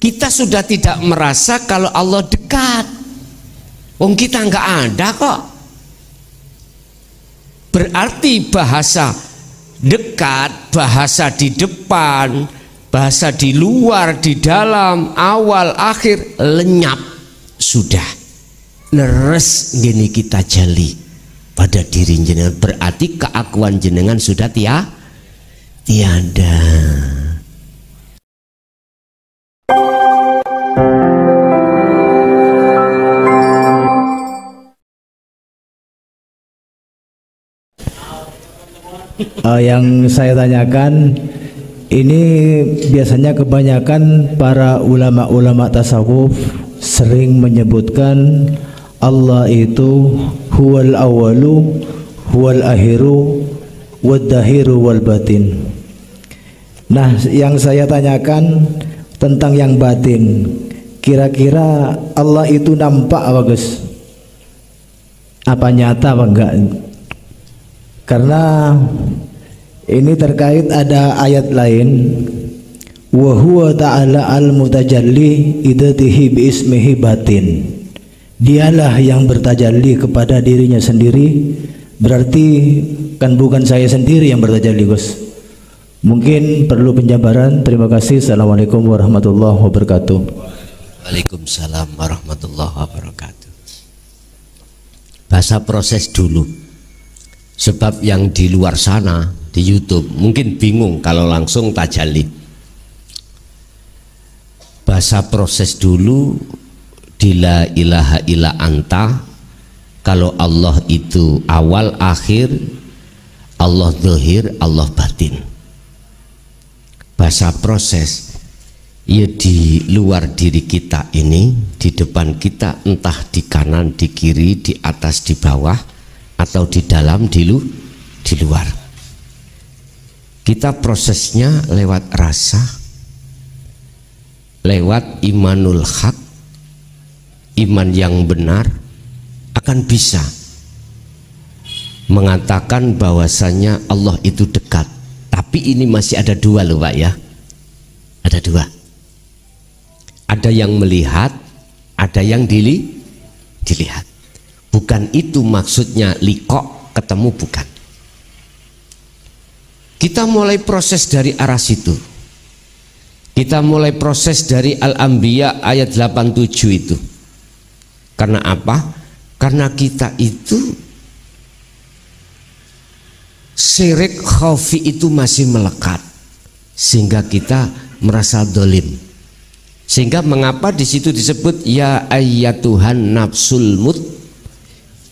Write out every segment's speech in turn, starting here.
Kita sudah tidak merasa kalau Allah dekat. Wong kita nggak ada kok. Berarti bahasa dekat, bahasa di depan, bahasa di luar, di dalam, awal, akhir lenyap sudah. Leres gini kita jali pada diri jenengan. Berarti keakuan jenengan sudah tiada. Yang saya tanyakan ini biasanya kebanyakan para ulama-ulama tasawuf sering menyebutkan Allah itu huwal awalu huwal akhiru wad dahiru wal batin. Nah, yang saya tanyakan tentang yang batin, kira-kira Allah itu nampak apa Gus? Apa nyata apa enggak? Karena ini terkait ada ayat lain, wa huwa ta'ala al-mutajalli idatihi biismihi batin. Dialah yang bertajalli kepada dirinya sendiri, berarti kan bukan saya sendiri yang bertajalli Gus. Mungkin perlu penjabaran. Terima kasih. Assalamualaikum warahmatullahi wabarakatuh. Waalaikumsalam warahmatullahi wabarakatuh. Bahasa proses dulu. Sebab yang di luar sana di YouTube mungkin bingung kalau langsung tajalli. Bahasa proses dulu di la ilaha illa anta. Kalau Allah itu awal akhir, Allah zahir, Allah batin. Bahasa proses ya di luar diri kita ini, di depan kita, entah di kanan, di kiri, di atas, di bawah, atau di dalam, di luar. Kita prosesnya lewat rasa, lewat imanul haq, iman yang benar, akan bisa mengatakan bahwasanya Allah itu dekat. Tapi ini masih ada dua loh Pak ya. Ada dua. Ada yang melihat, ada yang dilihat. Bukan itu maksudnya liqo, ketemu, bukan. Kita mulai proses dari arah situ. Kita mulai proses dari Al-Anbiya ayat 87 itu. Karena apa? Karena kita itu syirik khafi itu masih melekat, sehingga kita merasa dolim. Sehingga mengapa di situ disebut ya ayyatuhan nafsul mut,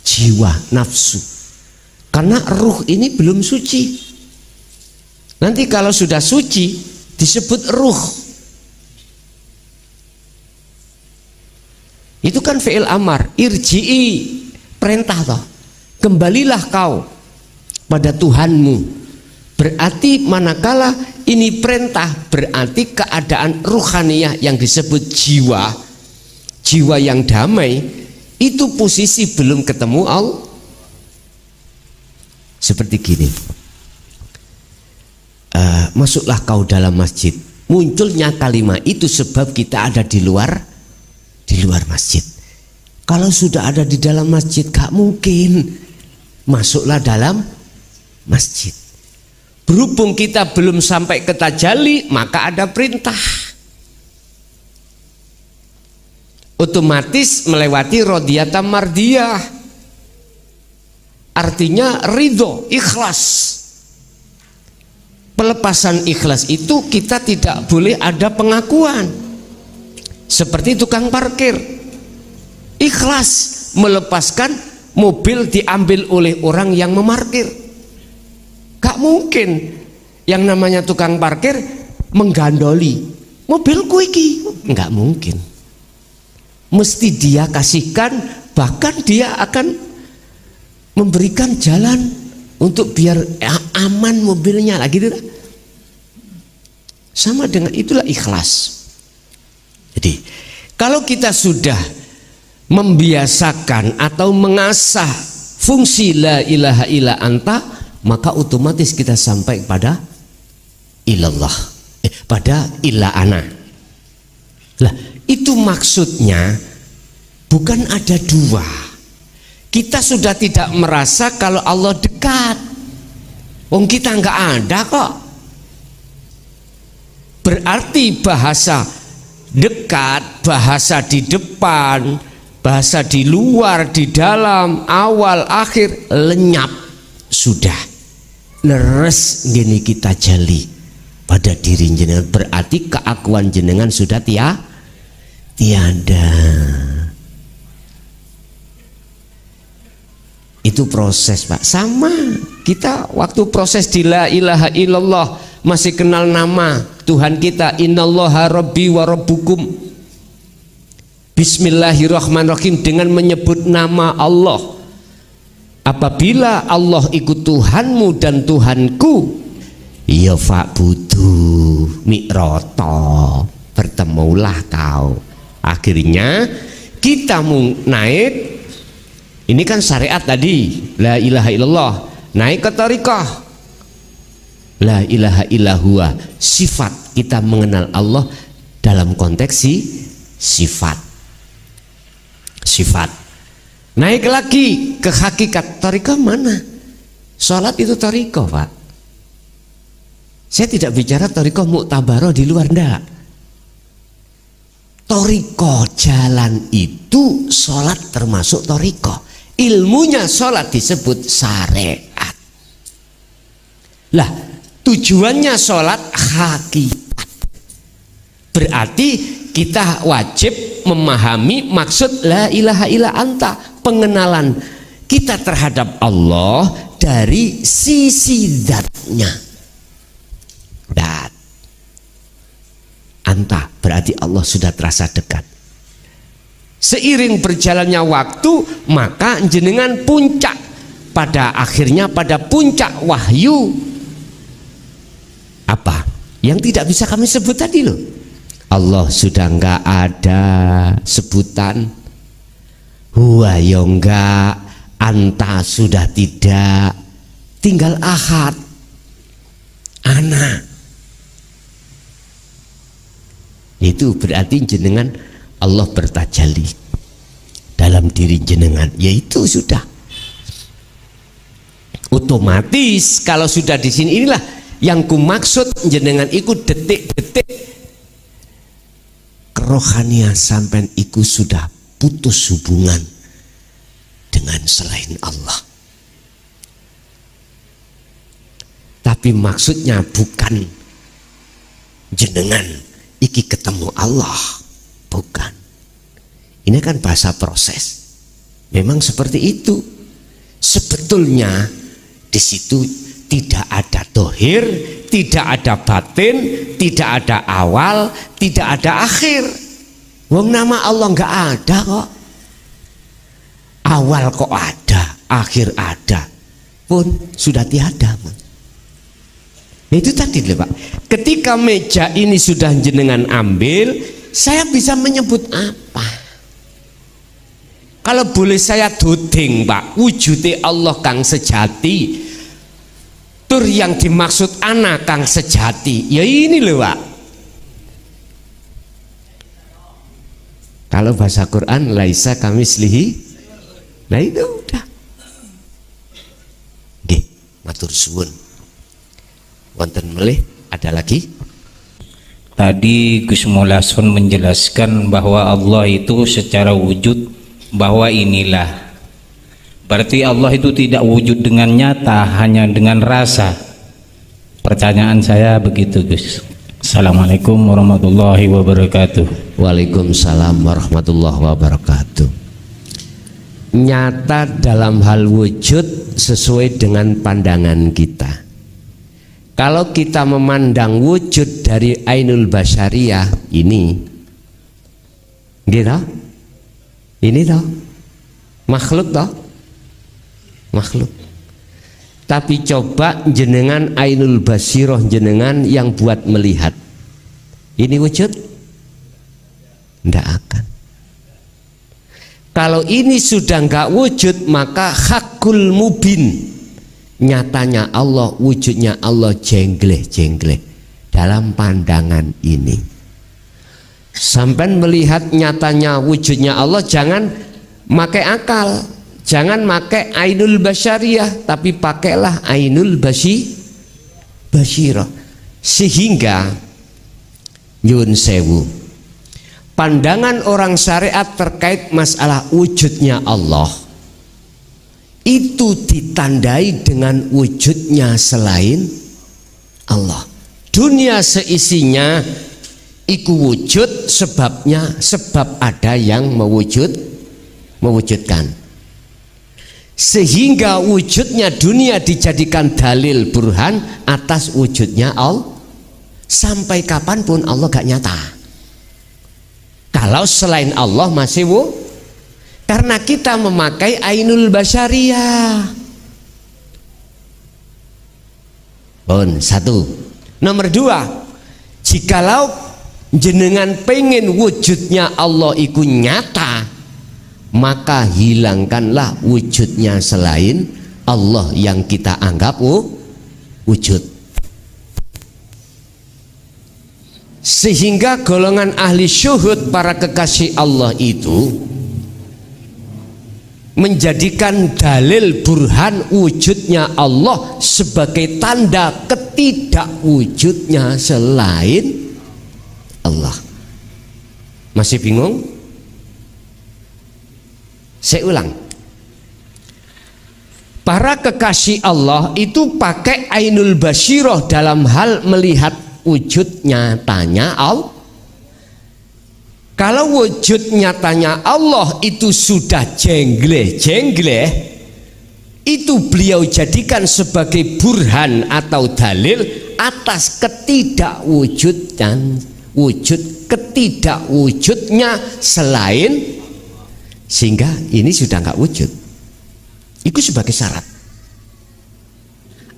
jiwa nafsu, karena ruh ini belum suci. Nanti kalau sudah suci disebut ruh. Itu kan fi'il amar, irji'i, perintah toh, kembalilah kau pada Tuhanmu. Berarti manakala ini perintah, berarti keadaan ruhaniyah yang disebut jiwa, jiwa yang damai, itu posisi belum ketemu Allah. Seperti gini, masuklah kau dalam masjid. Munculnya kalimat itu sebab kita ada di luar masjid. Kalau sudah ada di dalam masjid, gak mungkin masuklah dalam masjid. Berhubung kita belum sampai ke tajalli, maka ada perintah. Otomatis melewati rodiyata mardiyah, artinya ridho, ikhlas. Pelepasan ikhlas itu kita tidak boleh ada pengakuan. Seperti tukang parkir, ikhlas melepaskan mobil diambil oleh orang yang memarkir. Gak mungkin yang namanya tukang parkir menggandoli mobilku iki, nggak mungkin. Mesti dia kasihkan, bahkan dia akan memberikan jalan untuk biar aman mobilnya lah gitu. Sama dengan itulah ikhlas. Jadi kalau kita sudah membiasakan atau mengasah fungsi la ilaha illa anta, maka otomatis kita sampai pada ilallah, pada illa ana. Lah, itu maksudnya bukan ada dua. Kita sudah tidak merasa kalau Allah dekat. Wong kita nggak ada kok. Berarti bahasa dekat, bahasa di depan, bahasa di luar, di dalam, awal, akhir lenyap sudah. Leres gini kita jali pada diri jenengan, berarti keakuan jenengan sudah tiada. Itu proses, Pak. Sama kita waktu proses di la ilaha illallah masih kenal nama Tuhan kita, innallaha rabbi wa rabbukum, bismillahirrahmanirrahim, dengan menyebut nama Allah. Apabila Allah ikut Tuhanmu dan Tuhanku, ya fa'budu mi'roto, bertemulah kau. Akhirnya kita mau naik, ini kan syariat tadi, la ilaha illallah, naik ke thariqah, la ilaha illallah, sifat kita mengenal Allah dalam konteks sifat. Naik lagi ke hakikat, thariqah mana? Sholat itu thariqah, Pak. Saya tidak bicara thariqah muktabaroh di luar, ndak. Thariqah jalan itu sholat termasuk thariqah. Ilmunya sholat disebut syariat. Lah, tujuannya sholat hakikat. Berarti kita wajib memahami maksud la ilaha illa anta, pengenalan kita terhadap Allah dari sisi zatnya. Dat anta berarti Allah sudah terasa dekat. Seiring berjalannya waktu, maka jenengan puncak, pada akhirnya pada puncak wahyu apa yang tidak bisa kami sebut tadi loh. Allah sudah enggak ada sebutan, huwa ya enggak, anta sudah tidak, tinggal ahad, ana. Itu berarti jenengan Allah bertajalli dalam diri jenengan, yaitu sudah otomatis. Kalau sudah di sini, inilah yang ku maksud jenengan ikut detik-detik kerohanian sampai iku sudah putus hubungan dengan selain Allah. Tapi maksudnya bukan jenengan iki ketemu Allah, bukan. Ini kan bahasa proses. Memang seperti itu. Sebetulnya di situ tidak ada dohir, tidak ada batin, tidak ada awal, tidak ada akhir. Wong nama Allah nggak ada kok. Awal kok ada, akhir ada, pun sudah tiada. Itu tadi loh, Pak. Ketika meja ini sudah jenengan ambil, saya bisa menyebut apa? Kalau boleh saya doding, Pak, wujudnya Allah kang sejati, tur yang dimaksud anak kang sejati, ya ini loh, Pak. Kalau bahasa Quran laisa kamislihi, nah itu udah. Nggih, matur suwun. Wonten melih ada lagi? Tadi Gus Mulason menjelaskan bahwa Allah itu secara wujud, bahwa inilah, berarti Allah itu tidak wujud dengan nyata, hanya dengan rasa. Pertanyaan saya begitu, Gus. Assalamualaikum warahmatullahi wabarakatuh. Waalaikumsalam warahmatullahi wabarakatuh. Nyata dalam hal wujud sesuai dengan pandangan kita. Kalau kita memandang wujud dari ainul basyariyah ini, gitu, ini toh makhluk toh, makhluk. Tapi coba jenengan ainul basiroh jenengan yang buat melihat, ini wujud? Tidak akan. Kalau ini sudah enggak wujud, maka hakul mubin, nyatanya Allah, wujudnya Allah jengleh-jengleh dalam pandangan ini. Sampai melihat nyatanya wujudnya Allah, jangan pakai akal, jangan pakai ainul basyariyah, tapi pakailah ainul basyirah. Sehingga nyun sewu, pandangan orang syariat terkait masalah wujudnya Allah itu ditandai dengan wujudnya selain Allah. Dunia seisinya iku wujud, sebabnya sebab ada yang mewujudkan. Sehingga wujudnya dunia dijadikan dalil burhan atas wujudnya Allah. Sampai kapanpun Allah gak nyata. Kalau selain Allah masih karena kita memakai ainul basyariyah. Satu. Nomor dua, jikalau jenengan pengen wujudnya Allah iku nyata, maka hilangkanlah wujudnya selain Allah yang kita anggap wujud. Sehingga golongan ahli syuhud, para kekasih Allah itu menjadikan dalil burhan wujudnya Allah sebagai tanda ketidakwujudnya selain Allah. Masih bingung? Saya ulang. Para kekasih Allah itu pakai ainul basyirah dalam hal melihat wujud nyatanya Allah. Kalau wujud nyatanya Allah itu sudah jengleh, itu beliau jadikan sebagai burhan atau dalil atas ketidakwujudnya selain, sehingga ini sudah nggak wujud. Itu sebagai syarat.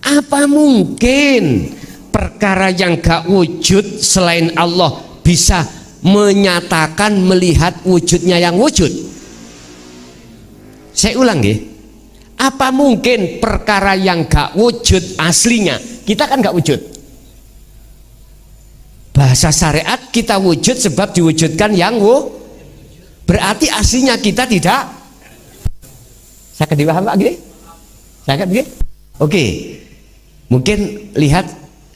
Apa mungkin perkara yang gak wujud selain Allah bisa menyatakan melihat wujudnya yang wujud? Saya ulang ya, apa mungkin perkara yang gak wujud aslinya, kita kan gak wujud, bahasa syariat kita wujud sebab diwujudkan yang berarti aslinya kita tidak. Saya akan dipaham Pak gini? Saya akan gini? Oke, mungkin lihat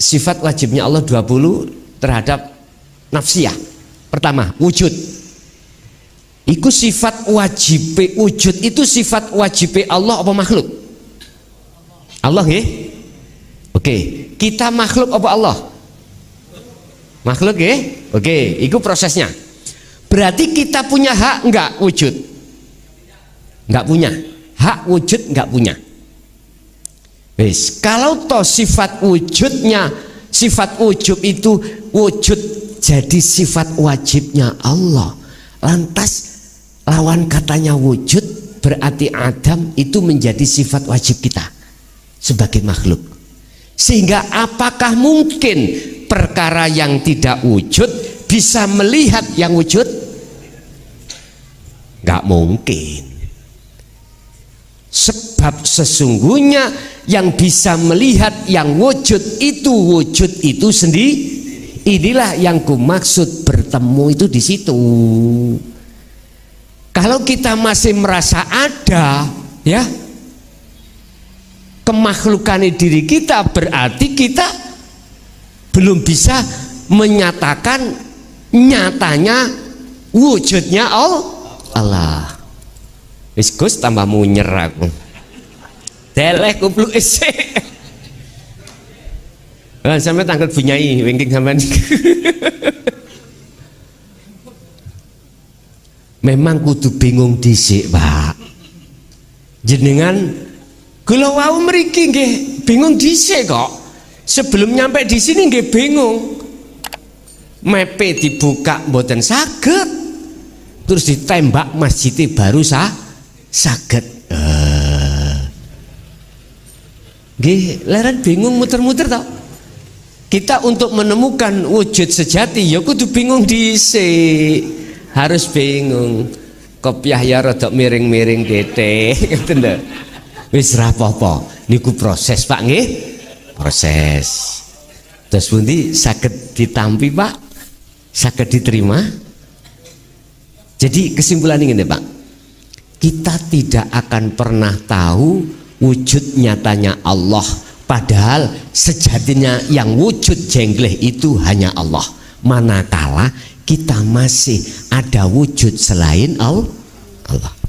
sifat wajibnya Allah 20 terhadap nafsiyah. Pertama, wujud. Iku sifat wajib, wujud itu sifat wajib Allah apa makhluk? Allah ya? Oke, kita makhluk apa Allah? Makhluk ya? Oke, itu prosesnya. Berarti kita punya hak enggak wujud? Enggak punya. Hak wujud enggak punya. Kalau toh sifat wujudnya, sifat wujud itu wujud jadi sifat wajibnya Allah, lantas lawan katanya wujud, berarti Adam itu menjadi sifat wajib kita sebagai makhluk. Sehingga apakah mungkin perkara yang tidak wujud bisa melihat yang wujud? Gak mungkin. Sebab sesungguhnya yang bisa melihat yang wujud itu sendiri. Inilah yang kumaksud bertemu itu di situ. Kalau kita masih merasa ada ya kemakhlukan diri kita, berarti kita belum bisa menyatakan nyatanya wujudnya Allah. Wis Gus tambah munyer aku. Deleh kupluk isik. Sampai tanggal bunyai wingking sampean. Memang kudu bingung dhisik, Pak. Jenengan kula wau mriki nggih bingung dhisik kok. Sebelum nyampe di sini nggih bingung. Mepe dibuka mboten saged. Terus ditembak masjidnya baru saged. Nggih, leren bingung muter-muter tau. Kita untuk menemukan wujud sejati ya kudu bingung dhisik. Harus bingung. Kopiah ya rada miring-miring dete. Ngoten lho. Wis ra apa-apa. Niku proses, Pak nggih. Proses. Terus pundi saged ditampi, Pak? Saged diterima? Jadi kesimpulan ini Pak, kita tidak akan pernah tahu wujud nyatanya Allah, padahal sejatinya yang wujud jenggleh itu hanya Allah, manakala kita masih ada wujud selain Allah.